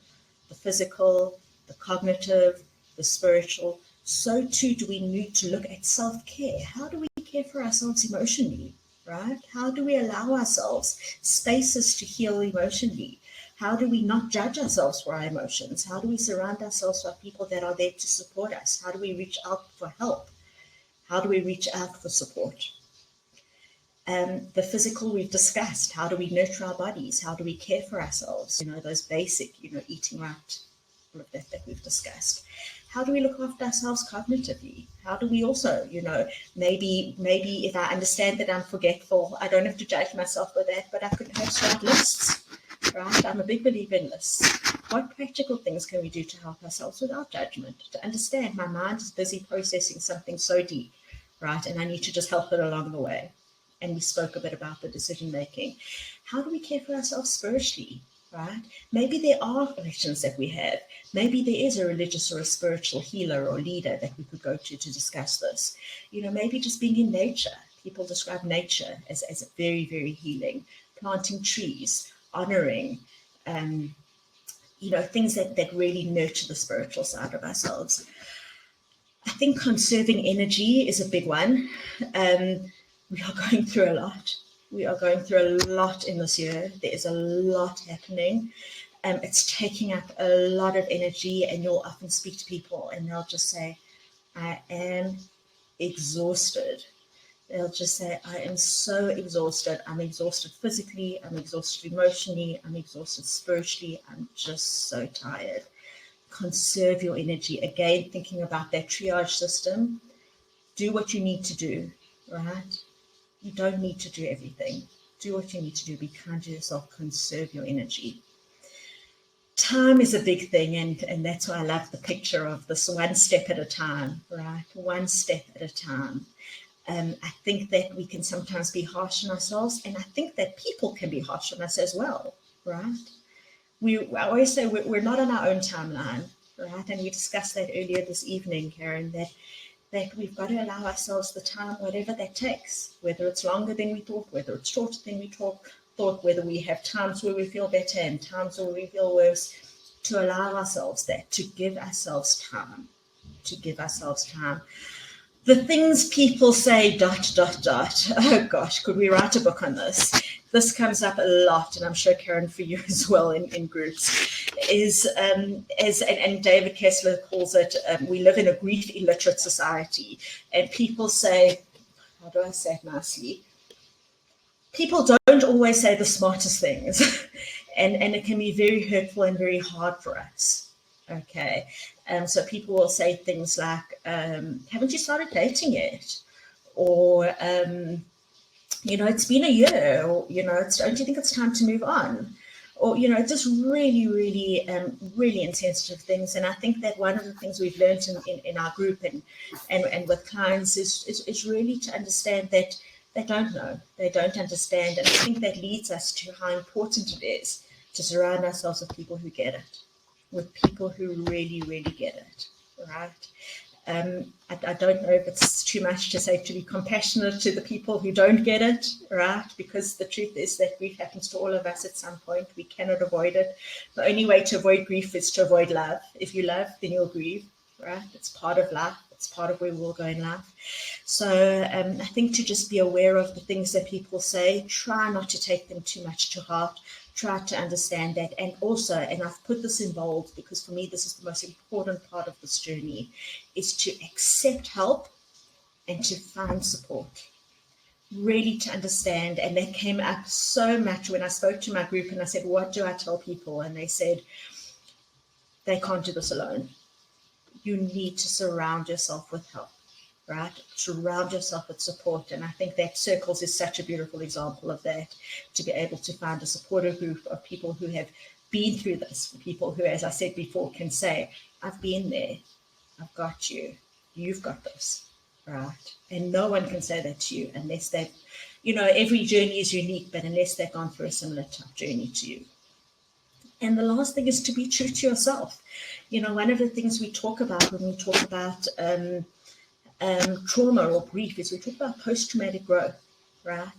the physical, the cognitive, the spiritual, so too do we need to look at self-care. How do we care for ourselves emotionally, right? How do we allow ourselves spaces to heal emotionally? How do we not judge ourselves for our emotions? How do we surround ourselves with people that are there to support us? How do we reach out for help? How do we reach out for support? The physical we've discussed. How do we nurture our bodies? How do we care for ourselves? Those basic, eating right, all of that we've discussed. How do we look after ourselves cognitively? How do we also, maybe if I understand that I'm forgetful, I don't have to judge myself for that, but I could perhaps write lists, right? I'm a big believer in lists. What practical things can we do to help ourselves without judgment? To understand my mind is busy processing something so deep, right? And I need to just help it along the way. And we spoke a bit about the decision making. How do we care for ourselves spiritually, right? Maybe there are questions that we have. Maybe there is a religious or a spiritual healer or leader that we could go to discuss this. Maybe just being in nature. People describe nature as very, very healing. Planting trees, honoring, things that really nurture the spiritual side of ourselves. I think conserving energy is a big one. We are going through a lot. We are going through a lot in this year. There is a lot happening. It's taking up a lot of energy, and you'll often speak to people and they'll just say, I am exhausted. They'll just say, I am so exhausted. I'm exhausted physically. I'm exhausted emotionally. I'm exhausted spiritually. I'm just so tired. Conserve your energy. Again, thinking about that triage system. Do what you need to do, right? You don't need to do everything. Do what you need to do. Be kind to yourself. Conserve your energy. Time is a big thing, and that's why I love the picture of this one step at a time, right? One step at a time. I think that we can sometimes be harsh on ourselves, and I think that people can be harsh on us as well, right? I always say we're not on our own timeline, right? And we discussed that earlier this evening, Karen, that we've got to allow ourselves the time, whatever that takes, whether it's longer than we thought, whether it's shorter than we thought, whether we have times where we feel better and times where we feel worse, to allow ourselves that, to give ourselves time, The things people say, ... Oh gosh, could we write a book on this? This comes up a lot, and I'm sure, Karen, for you as well in groups, and David Kessler calls it, we live in a grief illiterate society. And people say, how do I say it nicely? People don't always say the smartest things, and it can be very hurtful and very hard for us. Okay, so people will say things like, haven't you started dating yet? Or, it's been a year, or, don't you think it's time to move on? Or, just really, really, really insensitive things. And I think that one of the things we've learned in our group and with clients is really to understand that they don't know, they don't understand. And I think that leads us to how important it is to surround ourselves with people who get it, with people who really, really get it, right? I don't know if it's too much to say to be compassionate to the people who don't get it, right? Because the truth is that grief happens to all of us at some point. We cannot avoid it. The only way to avoid grief is to avoid love. If you love, then you'll grieve, right? It's part of life. It's part of where we'll go in life. So I think to just be aware of the things that people say, try not to take them too much to heart. Try to understand that. And also, and I've put this in bold because for me this is the most important part of this journey, is to accept help and to find support. Really to understand. And that came up so much when I spoke to my group and I said, what do I tell people? And they said, they can't do this alone. You need to surround yourself with help, right? Surround yourself with support. And I think that Circles is such a beautiful example of that, to be able to find a supportive group of people who have been through this, people who, as I said before, can say, I've been there, I've got you, you've got this, right? And no one can say that to you unless they've, every journey is unique, but unless they've gone through a similar tough journey to you. And the last thing is to be true to yourself. One of the things we talk about when we talk about trauma or grief is we talk about post-traumatic growth, right?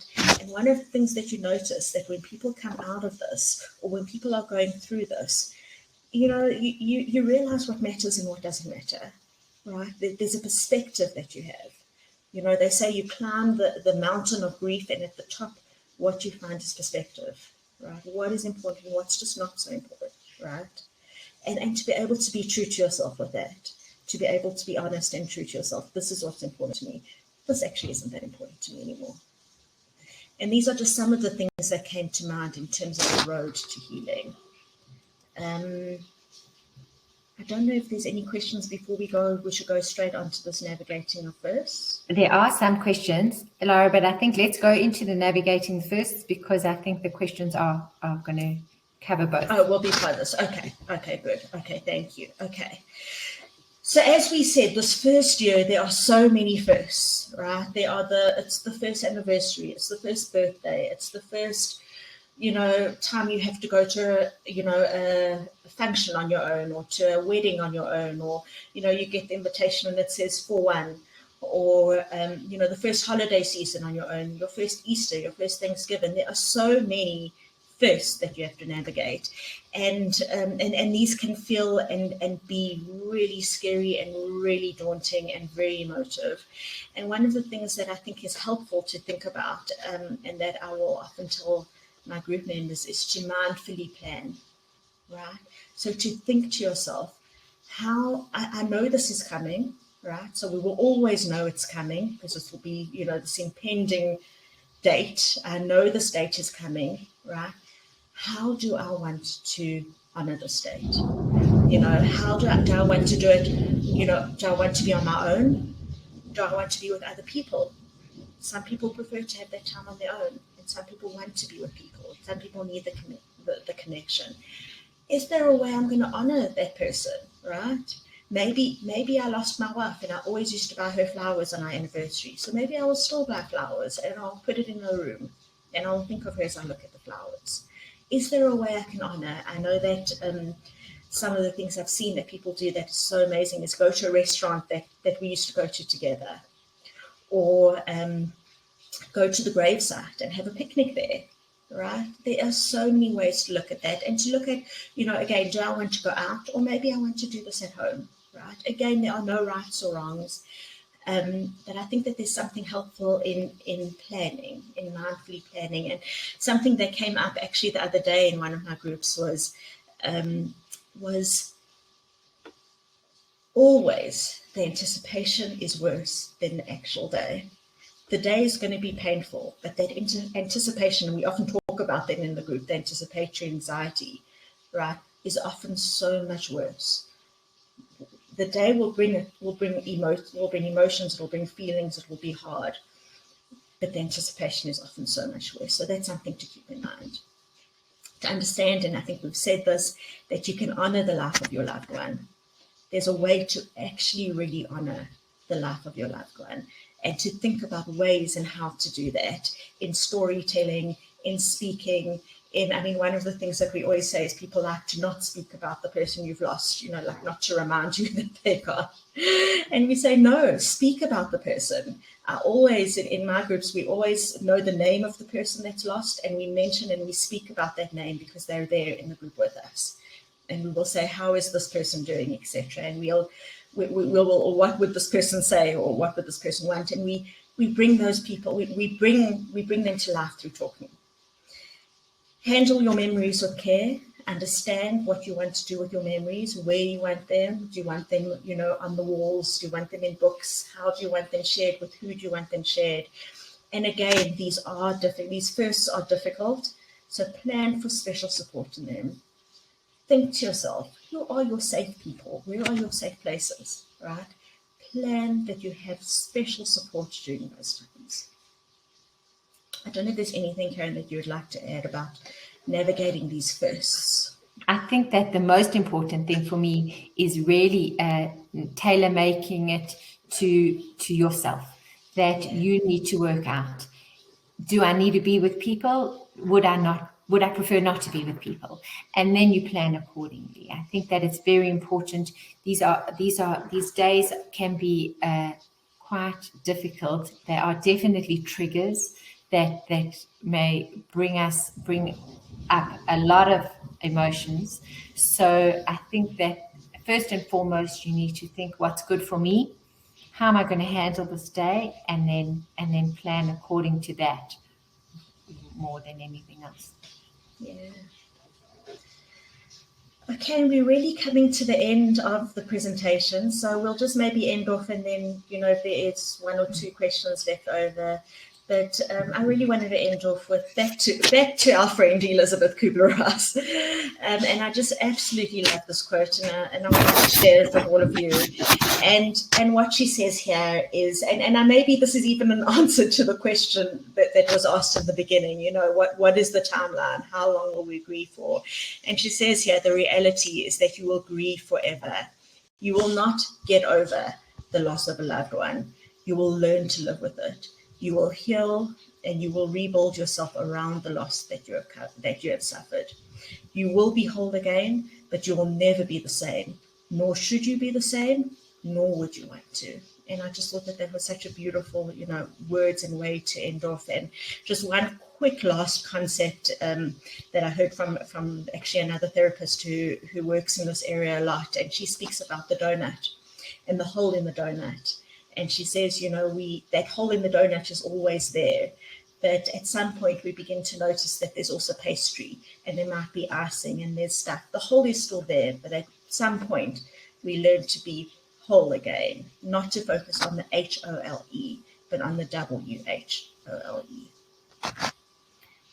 And one of the things that you notice that when people come out of this, or when people are going through this, you realize what matters and what doesn't matter, right? There's a perspective that you have. They say you climb the mountain of grief, and at the top, what you find is perspective, right? What is important and what's just not so important, right? And to be able to be true to yourself with that, to be able to be honest and true to yourself. This is what's important to me. This actually isn't that important to me anymore. And these are just some of the things that came to mind in terms of the road to healing. I don't know if there's any questions before we go. We should go straight onto this navigating first. There are some questions, Laura, but I think let's go into the navigating first, because I think the questions are going to cover both. Oh, we'll be by this. Okay, good. Okay, thank you. Okay. So as we said, this first year, there are so many firsts, right? It's the first anniversary, it's the first birthday, it's the first, time you have to go to, a function on your own, or to a wedding on your own, or, you get the invitation and it says 4-1, or, the first holiday season on your own, your first Easter, your first Thanksgiving. There are so many first that you have to navigate, and these can feel and be really scary and really daunting and very emotive. And one of the things that I think is helpful to think about, and that I will often tell my group members, is to mindfully plan, right? So to think to yourself, how I know this is coming, right? So we will always know it's coming, because this will be, this impending date. I know this date is coming, right? How do I want to honor this date? How do I want to do it? Do I want to be on my own? Do I want to be with other people? Some people prefer to have that time on their own, and some people want to be with people. Some people need the connection. Is there a way I'm going to honor that person, right? maybe I lost my wife and I always used to buy her flowers on our anniversary. So maybe I will still buy flowers and I'll put it in her room and I'll think of her as I look at the flowers. Is there a way I can honor? I know that some of the things I've seen that people do that is so amazing is go to a restaurant that we used to go to together, or go to the gravesite and have a picnic there, right? There are so many ways to look at that, and to look at, again, do I want to go out, or maybe I want to do this at home, right? Again, there are no rights or wrongs, but I think that there's something helpful in planning, in mindfully planning. And something that came up actually the other day in one of my groups was always the anticipation is worse than the actual day. The day is going to be painful, but that anticipation, we often talk about that in the group, the anticipatory anxiety, right, is often so much worse. The day will bring emotions, it will bring feelings, it will be hard, but the anticipation is often so much worse. So that's something to keep in mind. To understand, and I think we've said this, that you can honor the life of your loved one. There's a way to actually really honor the life of your loved one, and to think about ways and how to do that in storytelling, in speaking, one of the things that we always say is people like to not speak about the person you've lost, like not to remind you that they're gone. And we say, no, speak about the person. I always, in my groups, we always know the name of the person that's lost, and we mention and we speak about that name because they're there in the group with us. And we will say, how is this person doing, etc. And we will, or what would this person say, or what would this person want? And we bring those people, we bring them to life through talking. Handle your memories with care. Understand what you want to do with your memories, where you want them. Do you want them, on the walls? Do you want them in books? How do you want them shared? With who do you want them shared? And again, these firsts are difficult. So plan for special support in them. Think to yourself, who are your safe people? Where are your safe places, right? Plan that you have special support during those times. I don't know if there's anything, Karen, that you would like to add about navigating these firsts. I think that the most important thing for me is really tailor making it to yourself, that you need to work out. Do I need to be with people? Would I prefer not to be with people? And then you plan accordingly. I think that it's very important. These days can be quite difficult. There are definitely triggers that may bring up a lot of emotions. So I think that first and foremost, you need to think what's good for me. How am I going to handle this day? And then plan according to that more than anything else. Yeah. Okay, we're really coming to the end of the presentation, so we'll just maybe end off, and then, if there is one or two questions left over. But I really wanted to end off with back to our friend Elizabeth Kubler-Ross. And I just absolutely love this quote, and I want to share it with all of you. And what she says here is, and maybe this is even an answer to the question that was asked in the beginning, what is the timeline? How long will we grieve for? And she says here, the reality is that you will grieve forever. You will not get over the loss of a loved one. You will learn to live with it. You will heal, and you will rebuild yourself around the loss that you have suffered. You will be whole again, but you will never be the same. Nor should you be the same, nor would you want to. And I just thought that was such a beautiful, words and way to end off. And just one quick last concept that I heard from actually another therapist who works in this area a lot, and she speaks about the donut and the hole in the donut. And she says, that hole in the donut is always there. But at some point, we begin to notice that there's also pastry, and there might be icing, and there's stuff. The hole is still there, but at some point, we learn to be whole again, not to focus on the HOLE, but on the WHOLE.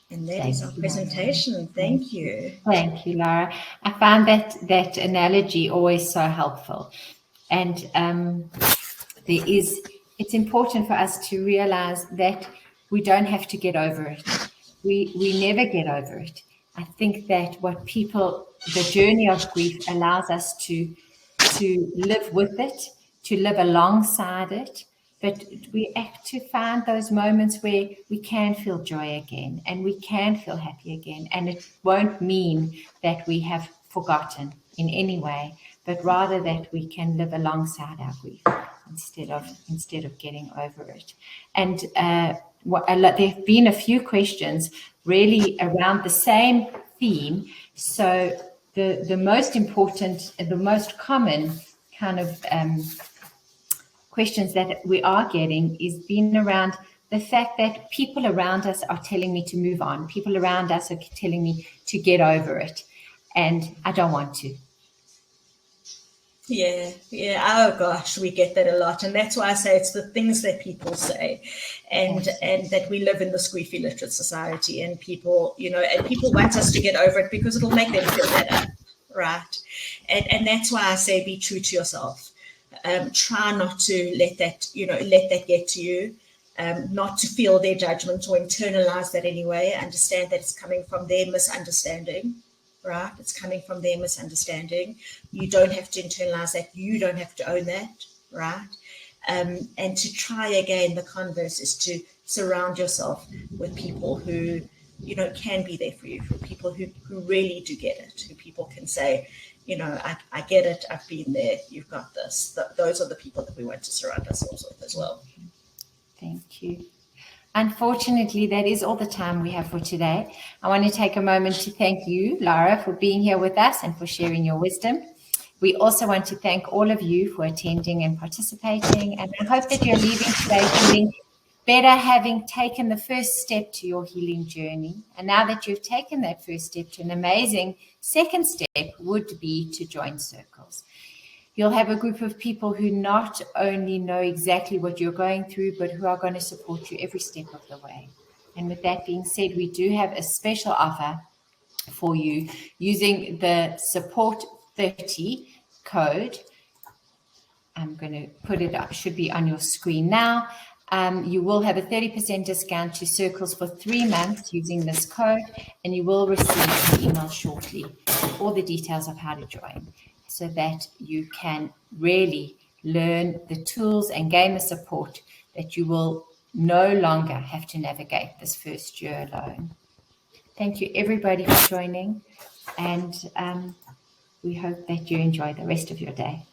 And that is our presentation. Thank you. Thank you, Lara. I found that analogy always so helpful. And it's important for us to realize that we don't have to get over it. We never get over it. I think that the journey of grief allows us to to live with it, to live alongside it, but we act to find those moments where we can feel joy again and we can feel happy again. And it won't mean that we have forgotten in any way, but rather that we can live alongside our grief instead of getting over it. And there have been a few questions really around the same theme. So the most important and the most common kind of questions that we are getting is being around the fact that people around us are telling me to move on. People around us are telling me to get over it, and I don't want to. Yeah. Oh gosh, we get that a lot, and that's why I say it's the things that people say, and that we live in this grief illiterate society, and people, and people want us to get over it because it'll make them feel better, right? And that's why I say be true to yourself. Try not to let that get to you. Not to feel their judgment or internalize that anyway. Understand that it's coming from their misunderstanding. Right? It's coming from their misunderstanding. You don't have to internalize that. You don't have to own that, right? And to try again, the converse is to surround yourself with people who, can be there for you, for people who really do get it, who people can say, I get it, I've been there, you've got this. Those are the people that we want to surround ourselves with as well. Thank you. Unfortunately, that is all the time we have for today. I want to take a moment to thank you, Lara, for being here with us and for sharing your wisdom. We also want to thank all of you for attending and participating. And I hope that you're leaving today feeling better, having taken the first step to your healing journey. And now that you've taken that first step to an amazing second step would be to join circles. You'll have a group of people who not only know exactly what you're going through, but who are going to support you every step of the way. And with that being said, we do have a special offer for you using the Support 30 code. I'm going to put it up, should be on your screen now. You will have a 30% discount to Circles for 3 months using this code, and you will receive an email shortly with all the details of how to join, so that you can really learn the tools and gain the support that you will no longer have to navigate this first year alone. Thank you, everybody, for joining, and we hope that you enjoy the rest of your day.